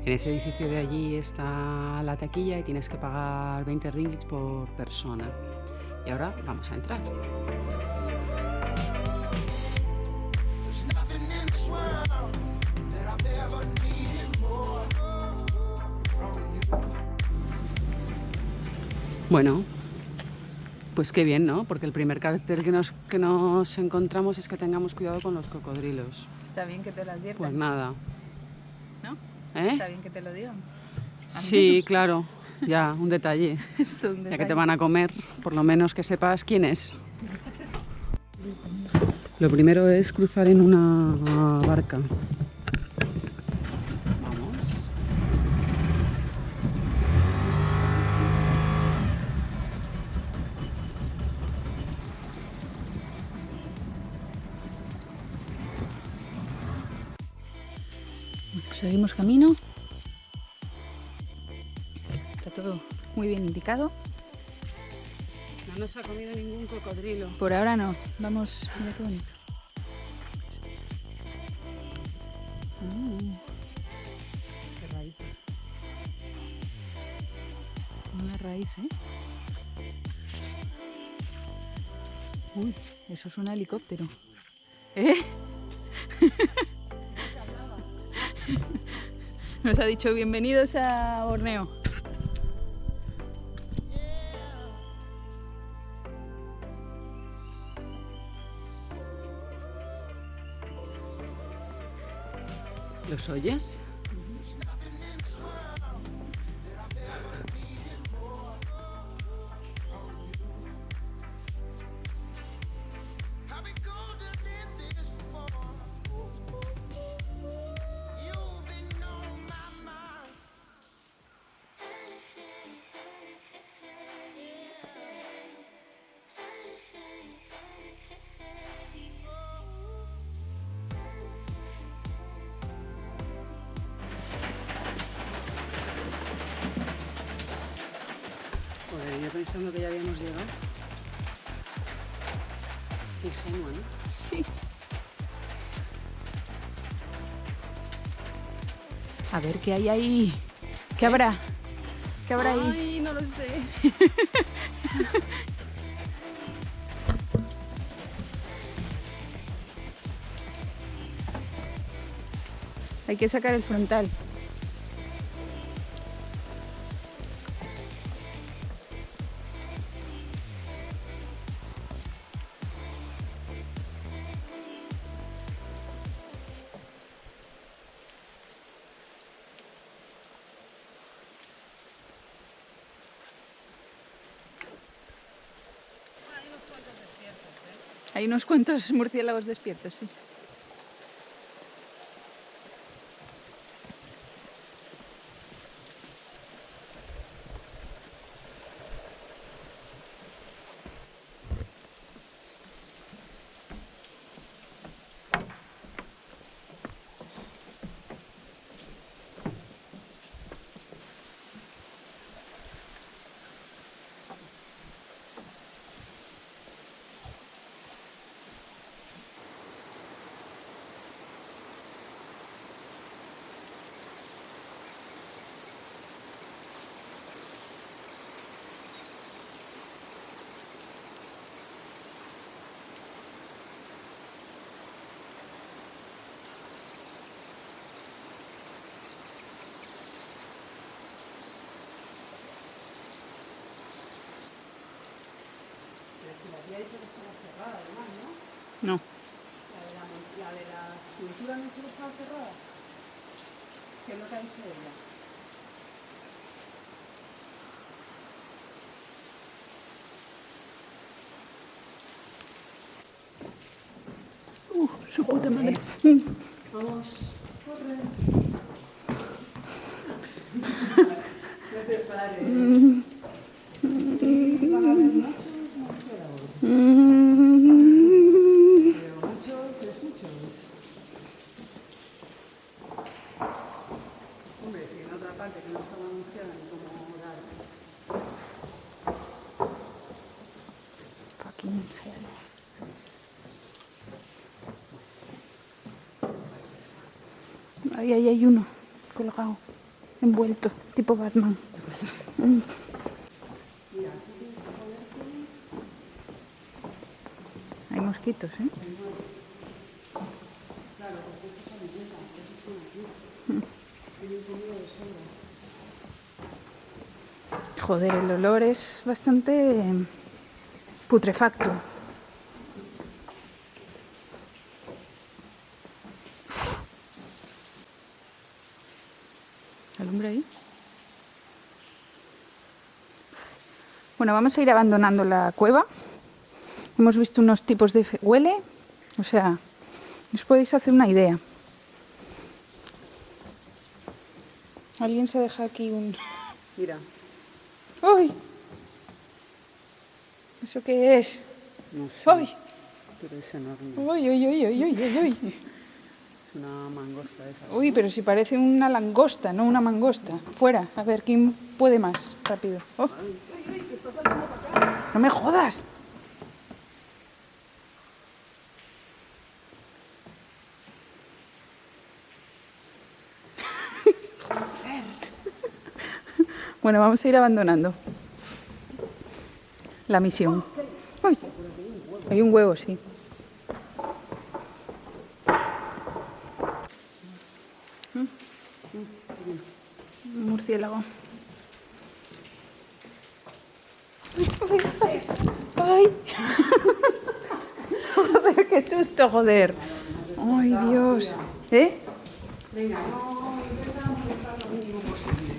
En ese edificio de allí está la taquilla y tienes que pagar 20 ringgits por persona. Y ahora vamos a entrar. Bueno, pues qué bien, ¿no? Porque el primer cartel que nos encontramos es que tengamos cuidado con los cocodrilos. Está bien que te lo adviertan. Pues nada. ¿No? ¿Eh? Está bien que te lo digan. Sí, claro. Ya, un detalle. Esto un Ya detalle. que te van a comer, por lo menos que sepas quién es. Lo primero es cruzar en una barca. Vamos. Seguimos camino. Está todo muy bien indicado. No nos ha comido ningún cocodrilo. Por ahora no. Vamos, mira qué bonito. Qué raíz. Una raíz, ¿eh? Uy, eso es un helicóptero. ¿Eh? Nos ha dicho bienvenidos a Borneo. ¿Los oyes? Joder, yo pensando que ya habíamos llegado. Ingenua, ¿no? Sí. A ver qué hay ahí. ¿Qué habrá? ¿Qué habrá ahí? Ay, no lo sé. Hay que sacar el frontal. Hay unos cuantos murciélagos despiertos, sí. Ya he dicho que estaba cerrada, además, ¿no? No. La de la escultura no ha dicho que estaba cerrada. ¿Qué es lo que ha dicho ella? Su puta madre. Vamos, corre. No te pares. Van a haber muchos murciélagos. Pero muchos es muchos. Hombre, si en otra parte que no estaba anunciada ni cómo dar. Fucking hell. Ahí hay uno colgado. envuelto, tipo Batman. Hay mosquitos, ¿eh? Joder, el olor es bastante putrefacto. ¿Alumbra ahí? Bueno, vamos a ir abandonando la cueva. Hemos visto unos tipos de huele, o sea, os podéis hacer una idea. Alguien se deja aquí un... Mira. ¡Uy! ¿Eso qué es? No sé. ¡Uy! Pero es enorme. ¡Uy, uy, uy, uy, uy, uy! Es una mangosta esa. Uy, pero si parece una langosta, no una mangosta. Fuera, a ver, ¿quién puede más? Rápido. Oh. ¡No me jodas! Bueno, vamos a ir abandonando la misión. ¡Uy! Hay un huevo, sí. Un murciélago. ¡Ay! ¡Ay! ¡Ay! ¡Joder, qué susto, joder! ¡Ay, Dios! ¿Eh? Venga, no intentamos estar lo mínimo posible.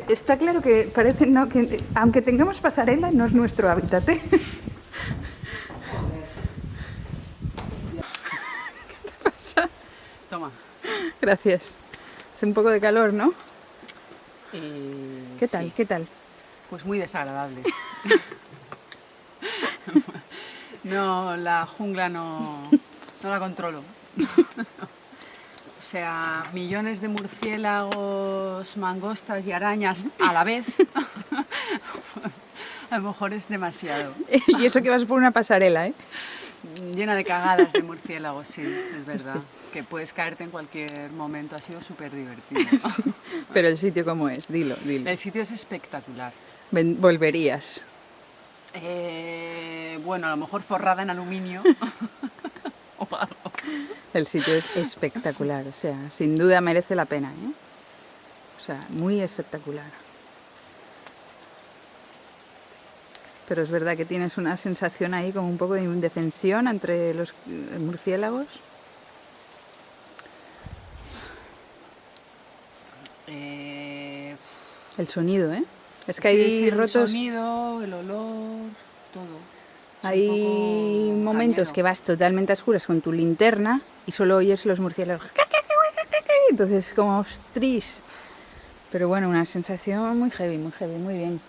Está claro que parece no, que aunque tengamos pasarela no es nuestro hábitat, ¿eh? ¿Qué te pasa? Toma. Gracias. Hace un poco de calor, ¿no? ¿Qué tal? Sí. ¿Qué tal? Pues muy desagradable. No, la jungla no la controlo. O sea, millones de murciélagos, mangostas y arañas a la vez, a lo mejor es demasiado. Y eso que vas por una pasarela, ¿eh? Llena de cagadas de murciélagos, sí, es verdad. Que puedes caerte en cualquier momento, ha sido súper divertido. Sí. Pero el sitio cómo es, dilo, dilo. El sitio es espectacular. Volverías. Bueno, a lo mejor forrada en aluminio o algo. El sitio es espectacular, o sea, sin duda merece la pena, ¿eh? O sea, muy espectacular. Pero es verdad que tienes una sensación ahí como un poco de indefensión entre los murciélagos. El sonido, ¿eh? Es que hay rotos... El sonido, el olor, todo. Hay momentos que vas totalmente a oscuras con tu linterna y solo oyes los murciélagos. Entonces, como ostris. Pero bueno, una sensación muy heavy, muy bien.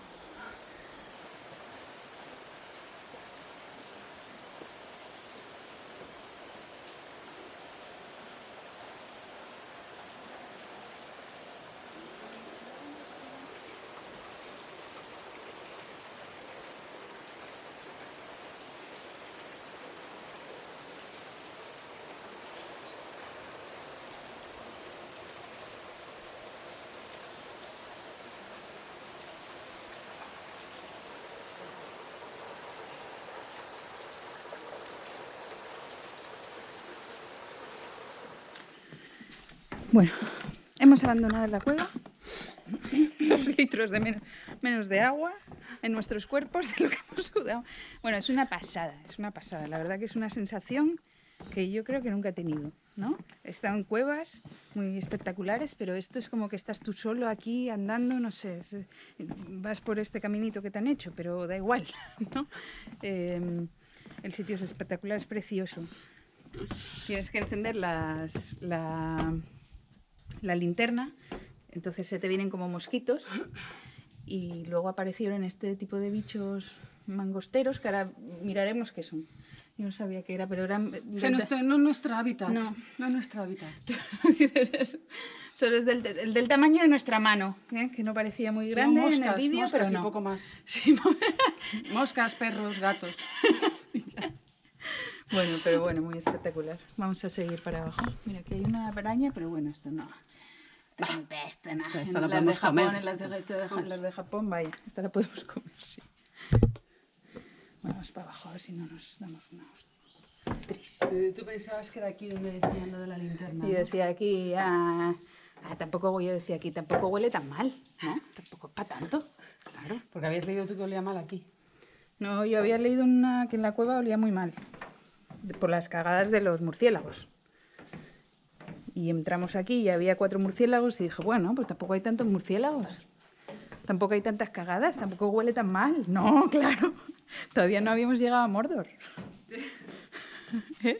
Bueno, hemos abandonado la cueva. 2 litros de menos de agua en nuestros cuerpos de lo que hemos sudado. Bueno, es una pasada. La verdad que es una sensación que yo creo que nunca he tenido, ¿no? He estado en cuevas muy espectaculares, pero esto es como que estás tú solo aquí andando, no sé, vas por este caminito que te han hecho, pero da igual, ¿no? El sitio es espectacular, es precioso. Tienes que encender la linterna, entonces se te vienen como mosquitos y luego aparecieron este tipo de bichos mangosteros que ahora miraremos qué son. Yo no sabía qué era, pero eran... Que no es nuestro hábitat. No es nuestro hábitat. Solo es del tamaño de nuestra mano, ¿eh? Que no parecía muy grande moscas, en el vídeo, pero no. Y poco más. Sí, Moscas, perros, gatos. Bueno, pero bueno, muy espectacular. Vamos a seguir para abajo. Mira, aquí hay una araña, pero bueno, esto no. No me pesta nada. Esta la Las de podemos Japón, comer. las de Japón, vaya, esta la podemos comer, sí. Vamos para abajo, a ver si no nos damos una hostia. Triste. ¿Tú pensabas que era aquí donde decían lo de la linterna? Y yo decía aquí, tampoco, yo decía aquí, tampoco huele tan mal, ¿no? Tampoco es para tanto. Claro, porque habías leído tú que olía mal aquí. No, yo había leído que en la cueva olía muy mal, por las cagadas de los murciélagos. Y entramos aquí y había 4 murciélagos y dije, bueno, pues tampoco hay tantos murciélagos. Tampoco hay tantas cagadas, tampoco huele tan mal. No, claro, todavía no habíamos llegado a Mordor. ¿Eh?